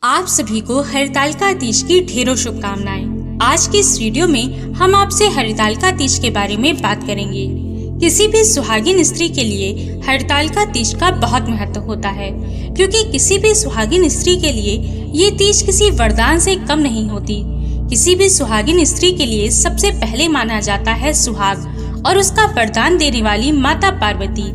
आप सभी को हरतालिका तीज की ढेरों शुभकामनाएं। आज की इस वीडियो में हम आपसे हरतालिका तीज के बारे में बात करेंगे। किसी भी सुहागिन स्त्री के लिए हरतालिका तीज का बहुत महत्व होता है, क्योंकि किसी भी सुहागिन स्त्री के लिए ये तीज किसी वरदान से कम नहीं होती। किसी भी सुहागिन स्त्री के लिए सबसे पहले माना जाता है सुहाग और उसका वरदान देने वाली माता पार्वती।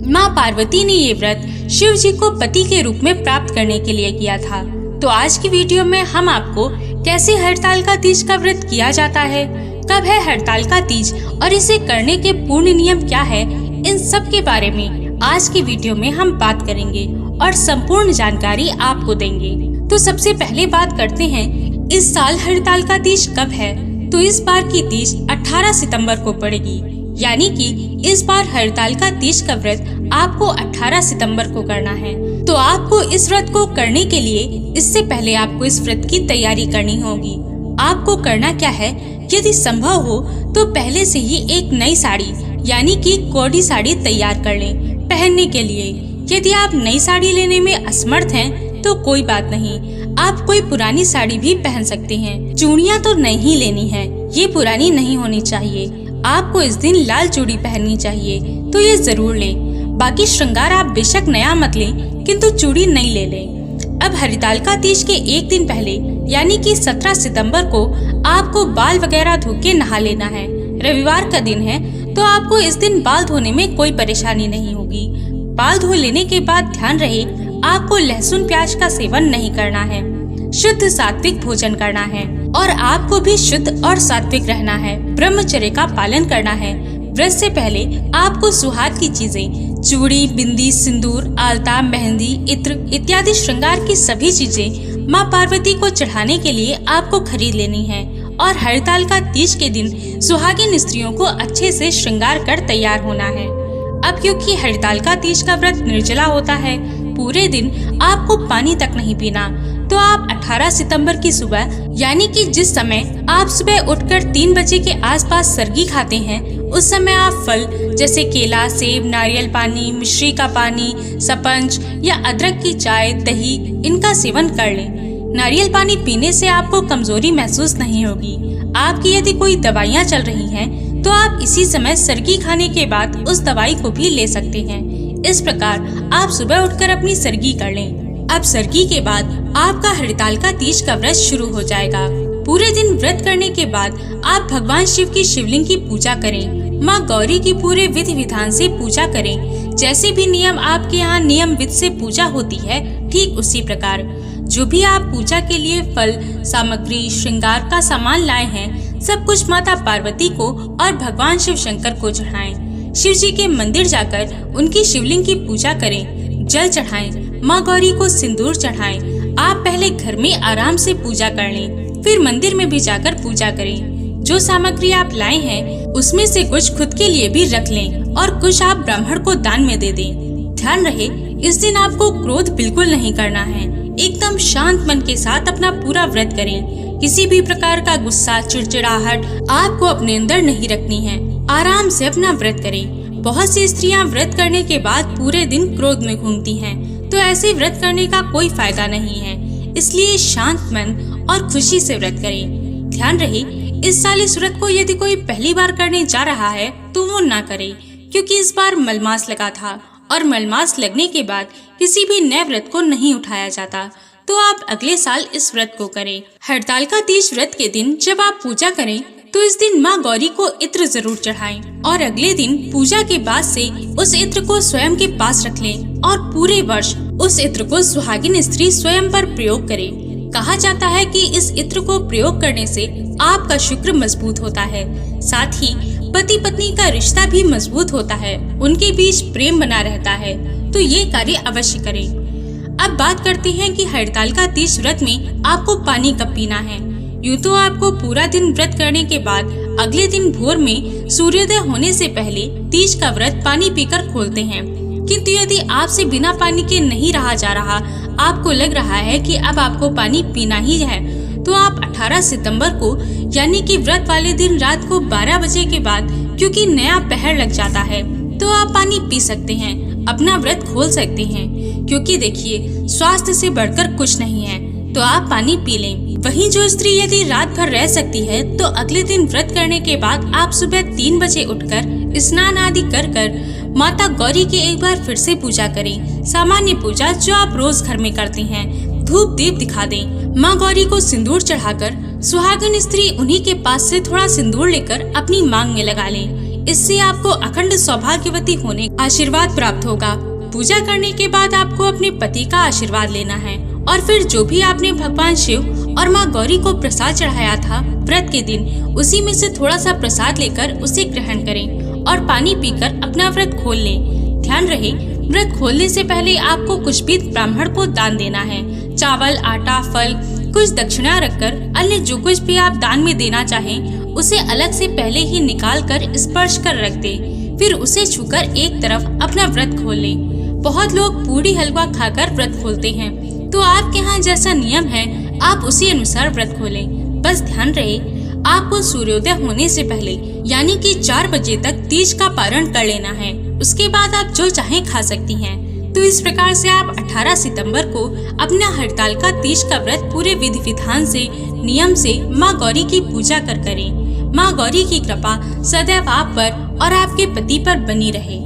माँ पार्वती ने ये व्रत शिव जी को पति के रूप में प्राप्त करने के लिए किया था। तो आज की वीडियो में हम आपको कैसे हरतालिका तीज का व्रत किया जाता है, कब है हरतालिका तीज और इसे करने के पूर्ण नियम क्या है, इन सब के बारे में आज की वीडियो में हम बात करेंगे और संपूर्ण जानकारी आपको देंगे। तो सबसे पहले बात करते हैं इस साल हरतालिका तीज कब है। तो इस बार की तीज 18 सितंबर को पड़ेगी, यानी कि इस बार हरतालिका तीज का व्रत आपको 18 सितंबर को करना है। तो आपको इस व्रत को करने के लिए इससे पहले आपको इस व्रत की तैयारी करनी होगी। आपको करना क्या है, यदि संभव हो तो पहले से ही एक नई साड़ी यानी कि कोडी साड़ी तैयार कर लें पहनने के लिए। यदि आप नई साड़ी लेने में असमर्थ हैं तो कोई बात नहीं, आप कोई पुरानी साड़ी भी पहन सकते हैं। चूड़ियाँ तो नहीं लेनी है, ये पुरानी नहीं होनी चाहिए। आपको इस दिन लाल चूड़ी पहननी चाहिए, तो ये जरूर लें। बाकी श्रृंगार आप बेशक नया मत लें, किंतु चूड़ी नई ले लें। अब हरतालिका तीज के एक दिन पहले यानी कि 17 सितंबर को आपको बाल वगैरह धो के नहा लेना है। रविवार का दिन है, तो आपको इस दिन बाल धोने में कोई परेशानी नहीं होगी। बाल धो लेने के बाद ध्यान रहे, आपको लहसुन प्याज का सेवन नहीं करना है। शुद्ध सात्विक भोजन करना है और आपको भी शुद्ध और सात्विक रहना है। ब्रह्मचर्य का पालन करना है। व्रत से पहले आपको सुहाग की चीजें चूड़ी, बिंदी, सिंदूर, आलता, मेहंदी, इत्र इत्यादि श्रृंगार की सभी चीजें माँ पार्वती को चढ़ाने के लिए आपको खरीद लेनी है। और हरतालिका तीज के दिन सुहागिन स्त्रियों को अच्छे से श्रृंगार कर तैयार होना है। अब क्योंकि हरतालिका तीज का व्रत निर्जला होता है, पूरे दिन आपको पानी तक नहीं पीना, तो आप 18 सितंबर की सुबह यानी कि जिस समय आप सुबह उठकर 3 बजे के आसपास सरगी खाते हैं, उस समय आप फल जैसे केला, सेब, नारियल पानी, मिश्री का पानी, सपंज या अदरक की चाय, दही इनका सेवन कर लें। नारियल पानी पीने से आपको कमजोरी महसूस नहीं होगी। आपकी यदि कोई दवाइयाँ चल रही हैं, तो आप इसी समय सरगी खाने के बाद उस दवाई को भी ले सकते हैं। इस प्रकार आप सुबह उठकर अपनी सरगी कर लें। अब सरगी के बाद आपका हरतालिका तीज का व्रत शुरू हो जाएगा। पूरे दिन व्रत करने के बाद आप भगवान शिव की शिवलिंग की पूजा करें। माँ गौरी की पूरे विधि विधान से पूजा करें। जैसे भी नियम आपके यहाँ नियम विधि से पूजा होती है, ठीक उसी प्रकार जो भी आप पूजा के लिए फल, सामग्री, श्रृंगार का सामान लाए हैं, सब कुछ माता पार्वती को और भगवान शिव शंकर को चढ़ाएं। शिव जी के मंदिर जाकर उनकी शिवलिंग की पूजा करें, जल चढ़ाएं, माँ गौरी को सिंदूर चढ़ाएं। आप पहले घर में आराम से पूजा कर लें, फिर मंदिर में भी जाकर पूजा करें। जो सामग्री आप लाए हैं उसमें से कुछ खुद के लिए भी रख लें और कुछ आप ब्राह्मण को दान में दे दें। ध्यान रहे, इस दिन आपको क्रोध बिल्कुल नहीं करना है। एकदम शांत मन के साथ अपना पूरा व्रत करें। किसी भी प्रकार का गुस्सा, चिड़चिड़ाहट आपको अपने अंदर नहीं रखनी है। आराम से अपना व्रत करें। बहुत सी स्त्रियां व्रत करने के बाद पूरे दिन क्रोध में घूमती हैं, तो ऐसे व्रत करने का कोई फायदा नहीं है। इसलिए शांत मन और खुशी से व्रत करें। ध्यान रहे, इस साल इस व्रत को यदि कोई पहली बार करने जा रहा है तो वो ना करे, क्योंकि इस बार मलमास लगा था और मलमास लगने के बाद किसी भी नए व्रत को नहीं उठाया जाता। तो आप अगले साल इस व्रत को करें। हरतालिका तीज व्रत के दिन जब आप पूजा करें तो इस दिन माँ गौरी को इत्र जरूर चढ़ाएं और अगले दिन पूजा के बाद से उस इत्र को स्वयं के पास रख लें और पूरे वर्ष उस इत्र को सुहागिन स्त्री स्वयं पर प्रयोग करे। कहा जाता है कि इस इत्र को प्रयोग करने से आपका शुक्र मजबूत होता है, साथ ही पति पत्नी का रिश्ता भी मजबूत होता है, उनके बीच प्रेम बना रहता है। तो ये कार्य अवश्य करें। अब बात करते हैं कि हरतालिका तीज व्रत में आपको पानी कब पीना है। यूँ तो आपको पूरा दिन व्रत करने के बाद अगले दिन भोर में सूर्योदय होने से पहले तीज का व्रत पानी पीकर खोलते हैं, किंतु यदि आपसे बिना पानी के नहीं रहा जा रहा, आपको लग रहा है कि अब आपको पानी पीना ही है, तो आप 18 सितंबर को यानी कि व्रत वाले दिन रात को 12 बजे के बाद, क्योंकि नया पहर लग जाता है, तो आप पानी पी सकते हैं, अपना व्रत खोल सकते हैं। क्योंकि देखिए, स्वास्थ्य से बढ़कर कुछ नहीं है। तो आप पानी पी लें। वहीं जो स्त्री यदि रात भर रह सकती है तो अगले दिन व्रत करने के बाद आप सुबह 3 बजे उठकर स्नान आदि कर माता गौरी की एक बार फिर से पूजा करें। सामान्य पूजा जो आप रोज घर में करते हैं, धूप दीप दिखा दें। माँ गौरी को सिंदूर चढ़ाकर सुहागिन स्त्री उन्हीं के पास से थोड़ा सिंदूर लेकर अपनी मांग में लगा ले। इससे आपको अखंड सौभाग्यवती होने का आशीर्वाद प्राप्त होगा। पूजा करने के बाद आपको अपने पति का आशीर्वाद लेना है और फिर जो भी आपने भगवान शिव और माँ गौरी को प्रसाद चढ़ाया था व्रत के दिन, उसी में से थोड़ा सा प्रसाद लेकर उसे ग्रहण करें और पानी पीकर अपना व्रत खोल लें। ध्यान रहे, व्रत खोलने से पहले आपको कुछ भी ब्राह्मण को दान देना है। चावल, आटा, फल, कुछ दक्षिणा रखकर अन्य जो कुछ भी आप दान में देना चाहें उसे अलग से पहले ही निकाल कर स्पर्श कर रख दे। फिर उसे छूकर एक तरफ अपना व्रत खोल ले। बहुत लोग पूरी हलवा खाकर व्रत खोलते हैं, तो आपके यहाँ जैसा नियम है आप उसी अनुसार व्रत खोलें। बस ध्यान रहे, आपको सूर्योदय होने से पहले यानी कि 4 बजे तक तीज का पारण कर लेना है। उसके बाद आप जो चाहें खा सकती हैं। तो इस प्रकार से आप 18 सितंबर को अपना हरतालिका तीज का व्रत पूरे विधि विधान से, नियम से माँ गौरी की पूजा कर करें। माँ गौरी की कृपा सदैव आप पर और आपके पति पर बनी रहे।